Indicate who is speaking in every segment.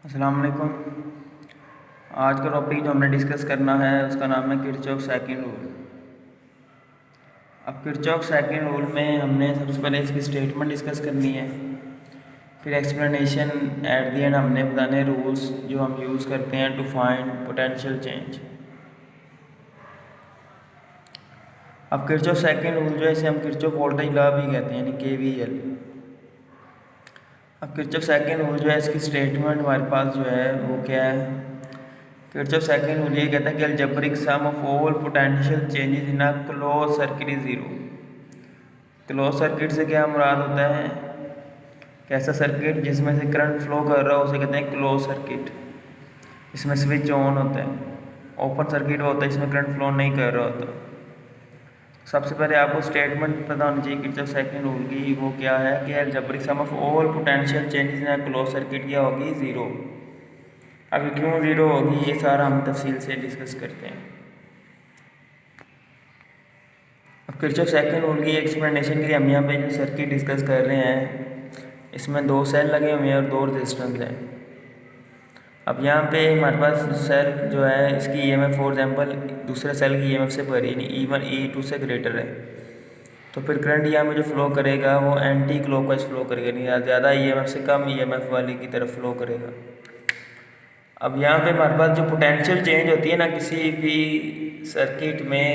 Speaker 1: अस्सलाम वालेकुम। आज का टॉपिक जो हमने डिस्कस करना है उसका नाम है किरचॉफ सेकंड रूल। अब किरचॉफ सेकंड रूल में हमने सबसे पहले इसकी स्टेटमेंट डिस्कस करनी है, फिर एक्सप्लेनेशन एट दी एंड हमने बताने रूल्स जो हम यूज़ करते हैं टू फाइंड पोटेंशियल चेंज। अब किरचॉफ सेकंड रूल जो है इसे हम किरचॉफ वोल्टेज लॉ भी कहते हैं, यानी KVL। अब किरचॉफ सेकंड रूल जो है इसकी स्टेटमेंट हमारे पास जो है वो क्या है। किरचॉफ सेकंड रूल ये कहता है कि algebraic sum of all potential changes in a close circuit is zero. Close circuit से क्या मुराद होता है, कैसा सर्किट जिसमें से करंट फ्लो कर रहा हो उसे कहते हैं क्लोज सर्किट, इसमें स्विच ऑन होता है। ओपन सर्किट होता है इसमें करंट फ्लो नहीं कर रहा होता। सबसे पहले आपको स्टेटमेंट पता होनी चाहिए किरचॉफ सेकंड रूल की, वो क्या है कि algebraic sum of all potential changes in a close circuit क्या होगी, ज़ीरो। अभी क्यों ज़ीरो होगी ये सारा हम तफसील से डिस्कस करते हैं। अब किरचॉफ सेकंड रूल की एक्सप्लेनेशन के लिए हम यहाँ पे जो सर्किट डिस्कस कर रहे हैं इसमें दो सेल लगे हुए हैं और दो रेजिस्टेंस हैं। अब यहाँ पे हमारे पास सेल जो है इसकी EMF फॉर एग्जांपल दूसरे सेल की EMF से भरी नहीं, E1 E2 से ग्रेटर है, तो फिर करंट यहाँ में जो फ्लो करेगा वो एंटी क्लॉकवाइज फ्लो करेगा, नहीं ज़्यादा EMF से कम EMF वाली की तरफ फ्लो करेगा। अब यहाँ पे हमारे पास जो पोटेंशियल चेंज होती है ना किसी भी सर्किट में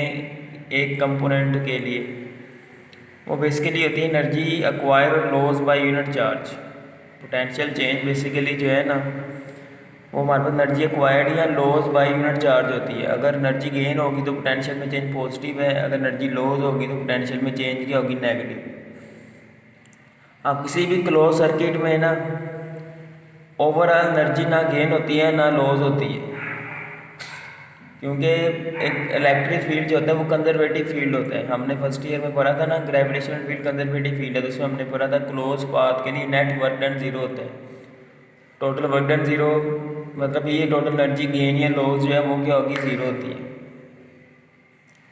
Speaker 1: एक कंपोनेंट के लिए, वो बेसिकली होती है एनर्जी एक्वायर और loss by unit charge. Potential change basically जो है ना वो हमारे पास एनर्जी एक्वायर्ड या लॉस बाय यूनिट चार्ज होती है। अगर एनर्जी गेन होगी तो पोटेंशियल में चेंज पॉजिटिव है, अगर एनर्जी लॉस होगी तो पोटेंशियल में चेंज क्या होगी, नेगेटिव। अब किसी भी क्लोज सर्किट में ना ओवरऑल एनर्जी ना गेन होती है ना लॉस होती है, क्योंकि एक इलेक्ट्रिक फील्ड जो होता है वो कंजर्वेटिव फील्ड होता है। हमने फर्स्ट ईयर में पढ़ा था ना ग्रेविटेशनल फील्ड कंजर्वेटिव फील्ड है, तो उसमें हमने पढ़ा था क्लोज पाथ के लिए नेट वर्क डन जीरो होता है। टोटल वर्क डन जीरो मतलब ये टोटल एनर्जी गेन या लॉस जो है वो क्या होगी, ज़ीरो होती है।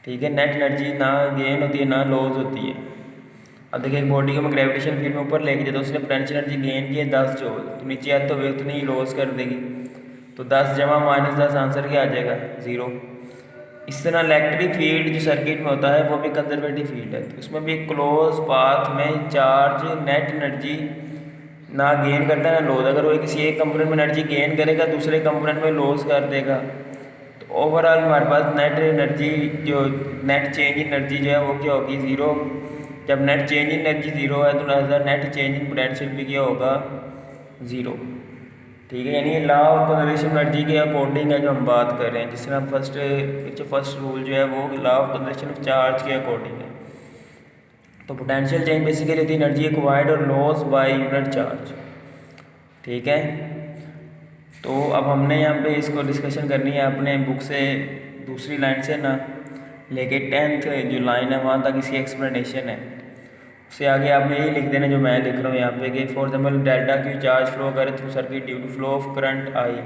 Speaker 1: ठीक है, नेट एनर्जी ना गेन होती है ना लॉस होती है। अब देखिए एक बॉडी को मैं ग्रेविटेशन फील्ड में ऊपर लेके जाता हूँ, उसने पोटेंशियल एनर्जी गेन की है 10 जूल, तो नीचे आते हुए उतनी ही लॉस कर देगी, तो 10 जमा -10 आंसर क्या आ जाएगा, ज़ीरो। इस तरह इलेक्ट्रिक फील्ड जो सर्किट में होता है वो भी कंजर्वेटिव फील्ड है, तो उसमें भी क्लोज पाथ में चार्ज नेट एनर्जी ना गेन करता है ना लॉस। अगर वो किसी एक कंपोनेंट में एनर्जी गेन करेगा दूसरे कंपोनेंट में लॉस कर देगा, तो ओवरऑल हमारे पास नेट एनर्जी जो नेट चेंज एनर्जी जो है वो क्या होगी, ज़ीरो। जब नेट चेंज एनर्जी ज़ीरो है तो नेट चेंज इन पोटेंशियल भी क्या होगा, ज़ीरो। ठीक है, यानी लॉ ऑफ कंजर्वेशन एनर्जी के अकॉर्डिंग है जो हम बात कर रहे हैं, जिस तरह फर्स्ट रूल जो है वो law of conservation of charge के अकॉर्डिंग है। तो पोटेंशियल चेंज बेसिकली होती है एनर्जी एक्वायर्ड और लॉस बाय यूनिट चार्ज। ठीक है, तो अब हमने यहाँ पे इसको डिस्कशन करनी है अपने बुक से दूसरी लाइन से ना लेके 10th जो लाइन है वहाँ तक इसकी एक्सप्लेनेशन है। उससे आगे आपने यही लिख देना जो मैं लिख रहा हूँ यहाँ पे कि for example delta Q charge flow करे through circuit due to flow of current I,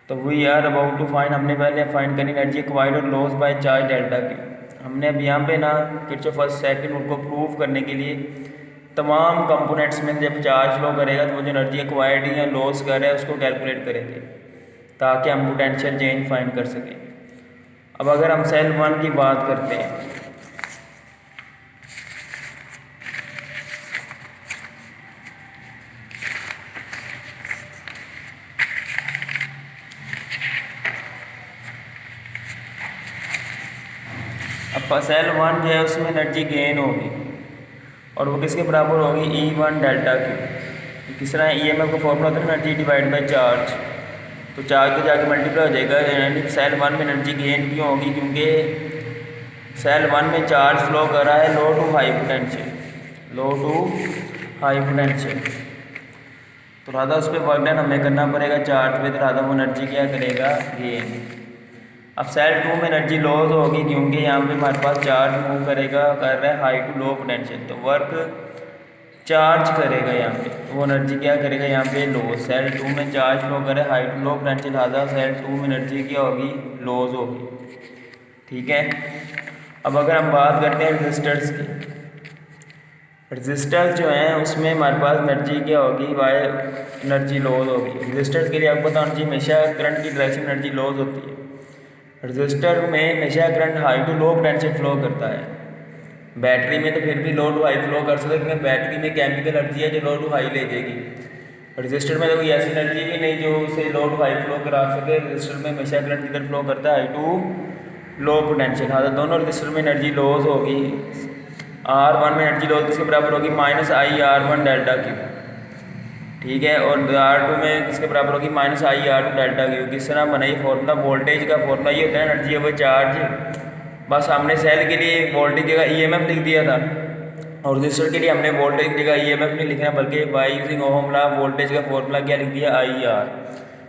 Speaker 1: तो we are about to find, हमने पहले फाइंड करनी एनर्जी एक्वायर्ड और loss by charge delta Q. हमने अब यहाँ पे ना किरचॉफ फर्स्ट सेकंड रूल को प्रूव करने के लिए तमाम कंपोनेंट्स में जब चार्ज फ्लो करेगा तो वो जो एनर्जी एक्वायर्ड या लॉस कर रहा है उसको कैलकुलेट करेंगे ताकि हम पोटेंशियल चेंज फाइंड कर सकें। अब अगर हम सेल 1 की बात करते हैं, अब सेल 1 जो है उसमें एनर्जी गेन होगी और वो किसके बराबर होगी, E1 डेल्टा क्यू। किस तरह EMF का फॉर्मूला होता है एनर्जी डिवाइड बाय चार्ज, तो चार्ज पे जाके मल्टीप्लाई हो जाएगा। यानी सेल 1 में एनर्जी गेन क्यों होगी, क्योंकि सेल 1 में चार्ज फ्लो कर रहा है low to high potential, low to high potential, तो राधा उस पर वर्क डन हमें करना पड़ेगा चार्ज पे, तो राधा वो एनर्जी क्या करेगा, गेन। अब सेल 2 में एनर्जी लॉस होगी क्योंकि यहाँ पे हमारे पास चार्ज मूव करेगा कर रहा है हाई टू लो पोटेंशियल, तो वर्क चार्ज करेगा यहाँ पे, वो एनर्जी क्या करेगा यहाँ पे, लॉस। सेल 2 में चार्ज फ्लो करे हाई टू लो पोटेंशियल, आधा सेल 2 में एनर्जी क्या होगी, लॉस होगी। ठीक है, अब अगर हम बात करते हैं रेजिस्टर्स की, रजिस्टर्स जो हैं उसमें हमारे पास एनर्जी क्या होगी, वाई एनर्जी लॉस होगी। रजिस्टर्स के लिए आपको पता होना चाहिए हमेशा करंट की डायरेक्शन एनर्जी लॉस होती है। रजिस्टर में हमेशा current high to low potential flow करता है। बैटरी में तो फिर भी लो टू हाई फ्लो कर सकते हैं, क्योंकि बैटरी में केमिकल एनर्जी है जो लो टू हाई ले जाएगी। रजिस्टर में तो कोई ऐसी एनर्जी भी नहीं जो उसे लो टू हाई फ्लो करा सके। रजिस्टर में हमेशा करंट किधर फ्लो करता है, हाई टू लो पोटेंशियल। हाँ, दोनों रजिस्टर में एनर्जी लॉस होगी। R1 में एनर्जी लॉस किसके बराबर होगी, माइनस आई R1 डेल्टा क्यू, ठीक है। और R2 में किसके बराबर होगी, माइनस आई R2 डेल्टा क्यू। किस तरह बना ये फॉर्मूला, वोल्टेज का फॉर्मूला ये होता है एनर्जी ओवर चार्ज। बस हमने सेल के लिए वोल्टेज जगह EMF लिख दिया था, और रजिस्टर के लिए हमने वोल्टेज जगह EMF नहीं लिखना, बल्कि by using ohm law voltage का फॉर्मूला क्या लिख दिया, IR।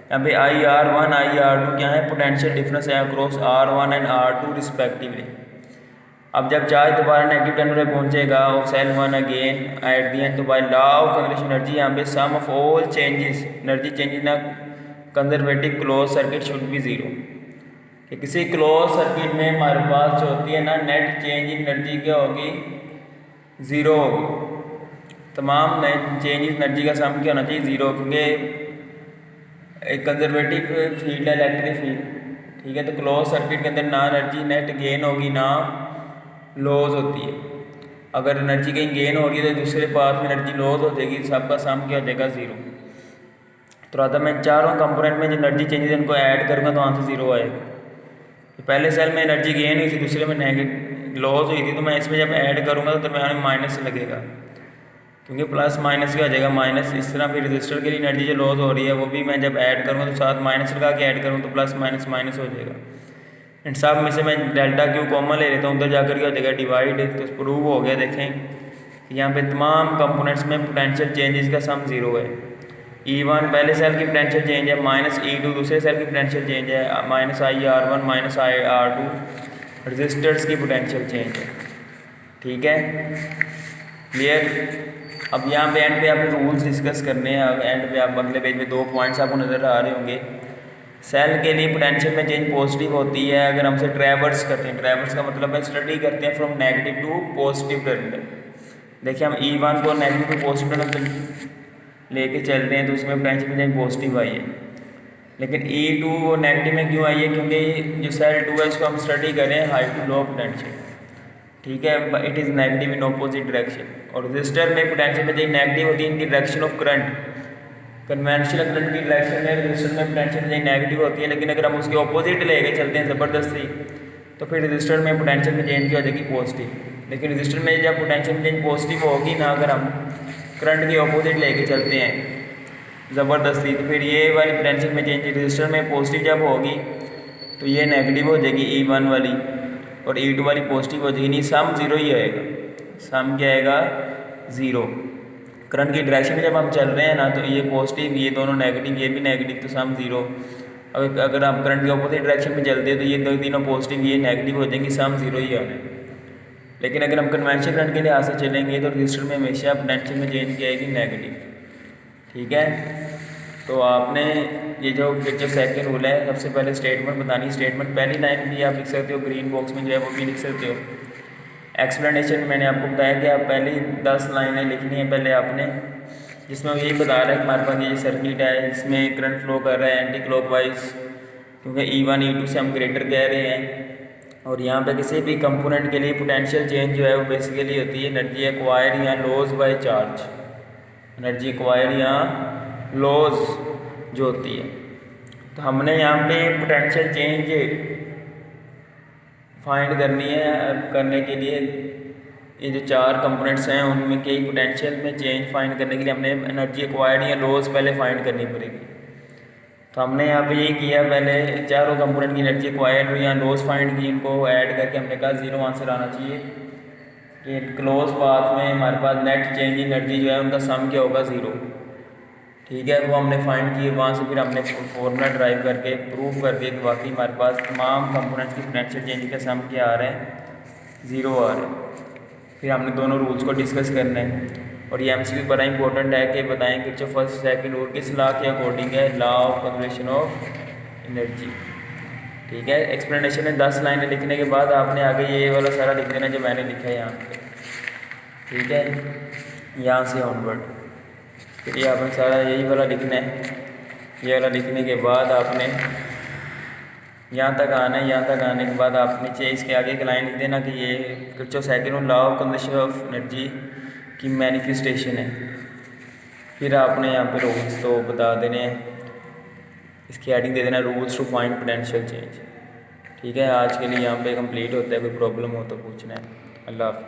Speaker 1: यहाँ पे IR1 IR2 क्या है, पोटेंशियल डिफरेंस है across R1 and R2 respectively. अब जब चार्ज दोबारा नेगेटिव टर्मिनल पे पहुंचेगा और cell 1 again at the end, तो by law of conservation energy यहाँ पे sum of all changes energy changes ना conservative close circuit should be zero. कि किसी क्लोज सर्किट में हमारे पास जो होती है ना नेट चेंज इन एनर्जी क्या होगी, ज़ीरो होगी। तमाम नेट चेंज इन एनर्जी का सम क्या होना चाहिए, ज़ीरो, क्योंकि एक कंजर्वेटिव फील्ड है इलेक्ट्रिक फील्ड, ठीक है। तो क्लोज सर्किट के अंदर ना एनर्जी नेट गेन होगी ना लॉस होती है। अगर एनर्जी कहीं गेन हो रही है तो दूसरे पाथ में एनर्जी लॉस हो जाएगी, सबका सम क्या हो जाएगा, ज़ीरो। तो राधा मैं चारों कंपोनेंट में जो एनर्जी चेंजेस इनको ऐड करूँगा तो आंसर ज़ीरो आएगा। तो पहले सेल में एनर्जी गेन हुई थी, दूसरे में नेगेटिव लॉस हुई थी, तो मैं इसमें जब ऐड करूँगा तो दरम्यान में माइनस लगेगा, क्योंकि प्लस माइनस क्या हो जाएगा, माइनस। इस तरह फिर रजिस्टर के लिए एनर्जी जो लॉस हो रही है वो भी मैं जब ऐड करूँगा तो साथ माइनस लगा के ऐड करूँ तो प्लस माइनस माइनस हो जाएगा। इन सब में से मैं डेल्टा क्यू कॉमन ले लेता हूँ, उधर जाकर क्या हो जाएगा, डिवाइड। तो प्रूव हो गया, देखें कि यहाँ पे तमाम कंपोनेंट्स में पोटेंशियल चेंजेस का सम ज़ीरो है। E1 पहले सेल की पोटेंशियल चेंज है, माइनस E2 दूसरे सेल की पोटेंशियल चेंज है, माइनस आई R1 माइनस आई R2 रजिस्टर्स की पोटेंशियल चेंज है, ठीक है, क्लियर। अब यहाँ पे एंड पे आपने रूल्स डिस्कस करने हैं। एंड पे आप अगले पेज में 2 पॉइंट्स आपको नज़र आ रहे होंगे। सेल के लिए पोटेंशियल में चेंज पॉजिटिव होती है अगर हमसे ट्रैवर्स करते हैं। ट्रैवर्स का मतलब है स्टडी करते हैं from negative to positive terminal. देखिए हम E1 को नेगेटिव टू पॉजिटिव टर्मिनल लेके चलते हैं तो उसमें पोटेंशियल में चेंज पॉजिटिव आई है, लेकिन E2 वो नेगेटिव में क्यों आई है, क्योंकि जो सेल 2 है इसको हम स्टडी करें हाई टू लो पोटेंशियल, ठीक है, it is negative in opposite direction. और रजिस्टर में पोटेंशियल में चेंज नेगेटिव होती है इन direction of current. Conventional current की डायरेक्शन में रजिस्टर में पोटेंशियल में नेगेटिव होती है, लेकिन अगर हम उसके ऑपोजिट लेके चलते हैं ज़बरदस्ती तो फिर रजिस्टर में पोटेंशियल में चेंज हो जाएगी पॉजिटिव। लेकिन रजिस्टर में जब पोटेंशियल में चेंज पॉजिटिव होगी ना, अगर हम करंट के ऑपोजिट लेके चलते हैं ज़बरदस्ती, तो फिर ये वाली पोटेंशियल में चेंज रजिस्टर में पॉजिटिव जब होगी तो ये नेगेटिव हो जाएगी E1 वाली, और E2 वाली पॉजिटिव हो जाएगी। नहीं, सम ज़ीरो ही आएगा, सम क्या आएगा, ज़ीरो। करंट की डायरेक्शन में जब हम चल रहे हैं ना तो ये पॉजिटिव ये दोनों नेगेटिव, ये भी नेगेटिव, तो सम ज़ीरो। अगर हम करंट के ऑपोजिट डायरेक्शन में चलते हैं तो ये तीनों पॉजिटिव ये नेगेटिव हो जाएंगे, सम ज़ीरो ही आना है। लेकिन अगर हम कन्वेंशनल करंट के लिहाज से चलेंगे तो रजिस्टर में हमेशा पोटेंशियल में चेंज क्या आएगी, नेगेटिव, ठीक है। तो आपने ये जो पिक्चर सेकंड रूल है, सबसे पहले स्टेटमेंट बतानी। स्टेटमेंट पहली लाइन भी आप लिख सकते हो, ग्रीन बॉक्स में जो है वो भी लिख सकते हो। एक्सप्लेनेशन मैंने आपको बताया कि आप पहली 10 लाइनें लिखनी है पहले आपने, जिसमें वो यही बता रहा है कि हमारे पास ये सर्किट है, इसमें करंट फ्लो कर रहा है एंटी क्लॉकवाइज, क्योंकि E1 E2 से हम ग्रेटर कह रहे हैं। और यहाँ पे किसी भी कंपोनेंट के लिए पोटेंशियल चेंज जो है वो बेसिकली होती है एनर्जी एक्वायर्ड या loss by charge. Energy acquired या लॉस जो होती है, तो हमने यहाँ पे पोटेंशियल चेंज फाइंड करनी है। करने के लिए ये जो 4 कंपोनेंट्स हैं उनमें कई पोटेंशियल में चेंज फाइंड करने के लिए हमने एनर्जी एक्वायर्ड या लॉस पहले फाइंड करनी पड़ेगी। तो हमने यहाँ पे यही किया, पहले चारों कंपोनेंट की एनर्जी एक्वायर्ड या लॉस फाइंड की, इनको ऐड करके हमने कहा ज़ीरो आंसर आना चाहिए कि क्लोज पाथ में हमारे पास नेट चेंज एनर्जी जो है उनका सम क्या होगा, ज़ीरो, ठीक है। वो हमने फाइंड किए, वहाँ से फिर हमने फॉर्मूला ड्राइव करके प्रूव कर दिया कि वाकई हमारे पास तमाम कंपोनेंट्स की पोटेंशियल चेंज का सम क्या आ रहे हैं, ज़ीरो आ रहे हैं। फिर हमने दोनों रूल्स को डिस्कस करना है। और ये MCQ बड़ा इंपॉर्टेंट है कि बताएं कि जो फर्स्ट सेकंड रूल किस लॉ के अकॉर्डिंग है, law of conservation of energy, ठीक है। एक्सप्लेनेशन में 10 लाइनें लिखने के बाद आपने आगे ये वाला सारा लिख देना जो मैंने लिखा है यहाँ पे। ठीक है, यहाँ से ऑनवर्ड फिर ये आपने सारा यही वाला लिखना है। ये वाला लिखने के बाद आपने यहाँ तक आना है। यहाँ तक आने के बाद आप नीचे इसके आगे एक लाइन लिख देना कि ये Kirchhoff second law of conservation of energy की मैनिफेस्टेशन है। फिर आपने यहाँ पे रूल्स तो बता देने हैं, इसकी हेडिंग दे देना rules to find potential change. ठीक है, आज के लिए यहाँ पे कंप्लीट होता है। कोई प्रॉब्लम हो तो पूछना है। अल्लाह हाफ़िज़।